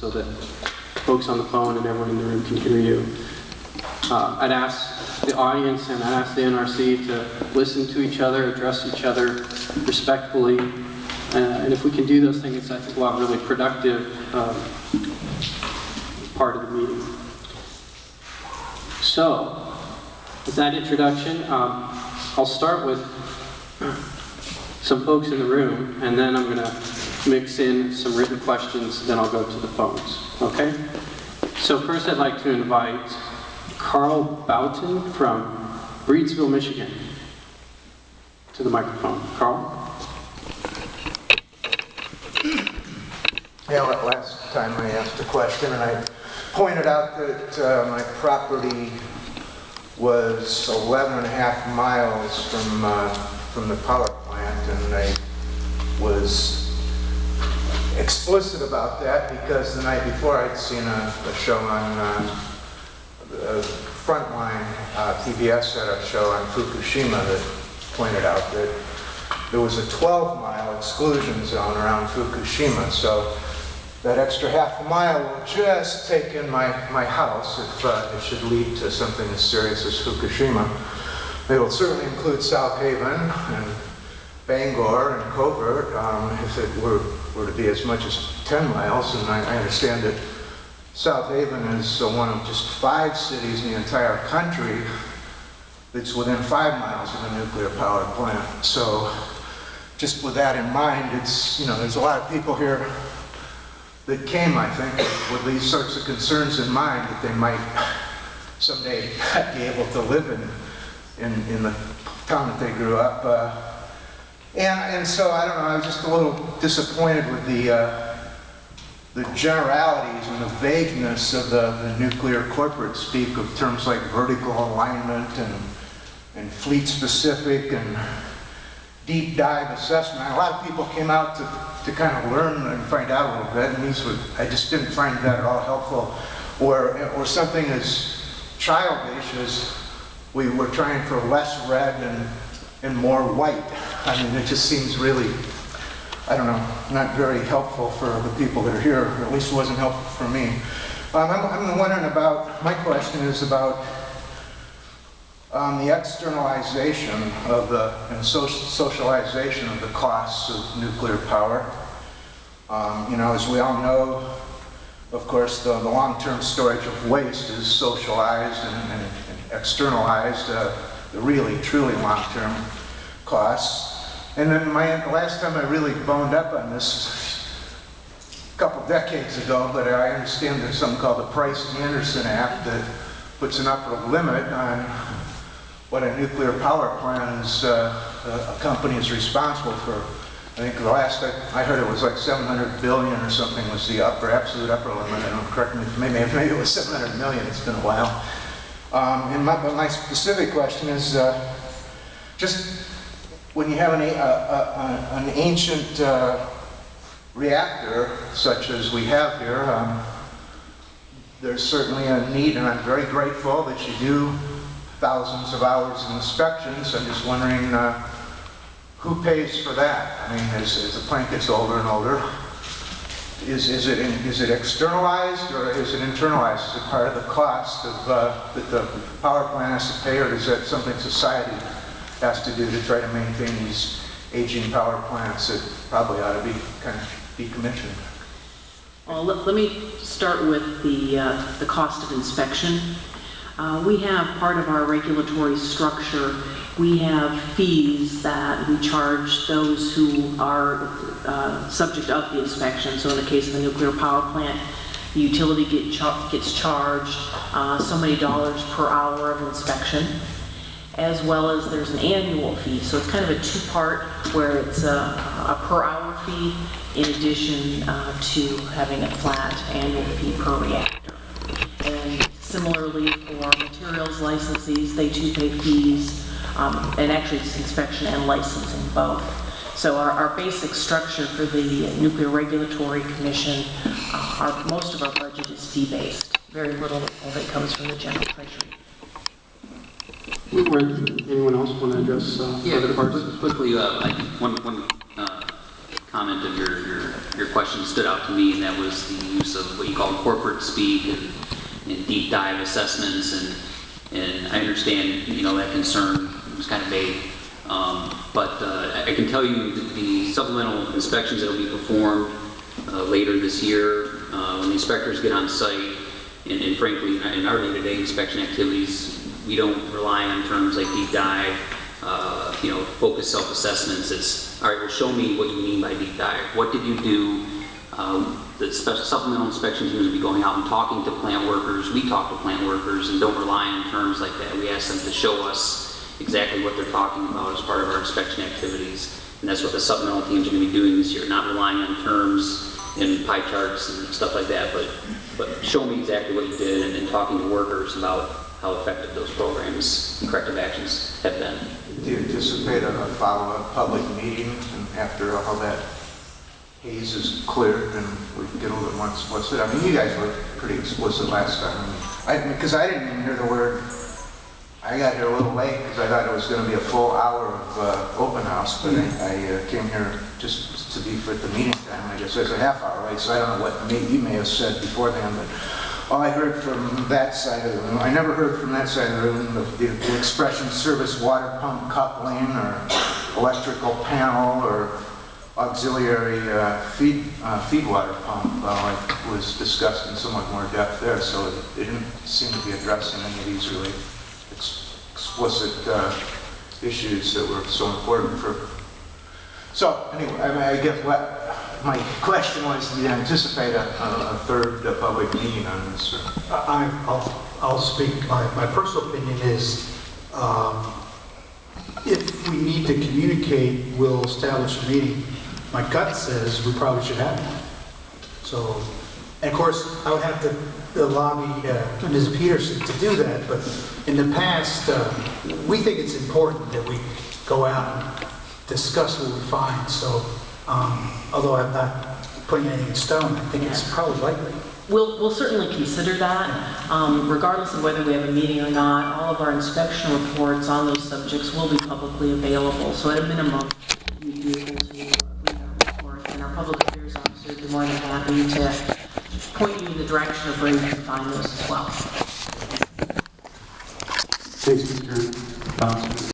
so that folks on the phone and everyone in the room can hear you. I'd ask the audience and I'd ask the NRC to listen to each other, address each other respectfully, and if we can do those things, I think we'll have a really productive part of the meeting. So, with that introduction, I'll start with some folks in the room, and then I'm going to mix in some written questions, then I'll go to the phones, okay? So first I'd like to invite Carl Boughton from Breedsville, Michigan, to the microphone. Carl? Yeah, last time I asked a question and I pointed out that my property was 11.5 miles from the power plant, and I was explicit about that because the night before I'd seen a show on Frontline, PBS had a show on Fukushima that pointed out that there was a 12-mile exclusion zone around Fukushima, so that extra half a mile will just take in my house if it should lead to something as serious as Fukushima. It will certainly include South Haven and Bangor and Covert if it were to be as much as 10 miles, and I understand that South Haven is one of just 5 cities in the entire country that's within 5 miles of a nuclear power plant. So just with that in mind, it's, you know, there's a lot of people here that came, I think, with these sorts of concerns in mind that they might someday be able to live in the town that they grew up. And so, I don't know, I was just a little disappointed with the generalities and the vagueness of the nuclear corporate speak of terms like vertical alignment and fleet specific and deep dive assessment. A lot of people came out to kind of learn and find out a little bit, and I just didn't find that at all helpful. Or something as childish as we were trying for less red and more white. I mean, it just seems really, I don't know, not very helpful for the people that are here, or at least it wasn't helpful for me. I'm wondering about, my question is about the externalization of and socialization of the costs of nuclear power. You know, as we all know, of course, the long-term storage of waste is socialized and externalized, the really, truly long-term costs. And then the last time I really boned up on this, a couple decades ago, but I understand there's something called the Price-Anderson Act that puts an upper limit on what a nuclear power plant is, a company is responsible for. I think the last I heard it was like 700 billion or something was the absolute upper limit. I don't, correct me, maybe it was 700 million, it's been a while. And my specific question is, just when you have an ancient reactor, such as we have here, there's certainly a need, and I'm very grateful that you do thousands of hours of inspections. I'm just wondering who pays for that? I mean, as the plant gets older and older, is it externalized or is it internalized? Is it part of the cost of that the power plant has to pay, or is that something society has to do to try to maintain these aging power plants that probably ought to be kind of decommissioned? Well, let me start with the cost of inspection. We have part of our regulatory structure, we have fees that we charge those who are subject of the inspection. So in the case of a nuclear power plant, the utility gets charged so many dollars per hour of inspection, as well as there's an annual fee. So it's kind of a two-part where it's a per hour fee in addition to having a flat annual fee per reactor. And similarly for materials licensees, they too pay fees, and actually it's inspection and licensing both. So our basic structure for the Nuclear Regulatory Commission, most of our budget is fee-based. Very little of it comes from the general treasury. Anyone else want to address other parts? Quickly, one comment of your question stood out to me, and that was the use of what you call corporate speak and deep dive assessments, and I understand, you know, that concern was kind of vague. But I can tell you that the supplemental inspections that will be performed later this year, when the inspectors get on site, and frankly, in our day-to-day inspection activities, we don't rely on terms like deep dive, you know, focused self-assessments. It's, all right, well, show me what you mean by deep dive. What did you do? The special supplemental inspection teams will be going out and talking to plant workers. We talk to plant workers and don't rely on terms like that. We ask them to show us exactly what they're talking about as part of our inspection activities. And that's what the supplemental teams are going to be doing this year, not relying on terms and pie charts and stuff like that, but show me exactly what you did, and talking to workers about how effective those programs and corrective actions have been. Do you anticipate a follow-up public meeting after all that haze is cleared and we get a little bit more explicit? I mean, you guys were pretty explicit last time. Because I didn't even hear the word. I got here a little late because I thought it was going to be a full hour of open house, but I came here just to be for the meeting time. I guess I was a half hour late, so I don't know what you may have said beforehand, but all I heard from that side of the room, I never heard from that side of the room the expression service water pump coupling or electrical panel or auxiliary feed water pump like was discussed in somewhat more depth there, so it didn't seem to be addressing any of these really explicit issues that were so important for. So anyway, I guess what my question was, do you anticipate a third public meeting on this? I'll speak. My personal opinion is if we need to communicate, we'll establish a meeting. My gut says we probably should have one. So, and of course, I would have to lobby Ms. Peterson to do that, but in the past, we think it's important that we go out and discuss what we find. So, although I'm not putting anything in stone, I think it's probably likely. We'll certainly consider that. Regardless of whether we have a meeting or not, all of our inspection reports on those subjects will be publicly available. So at a minimum, you'd be able to read our report, and our public affairs officer would be more than happy to point you in the direction of where you can find those as well. Thanks, Mr. Thompson.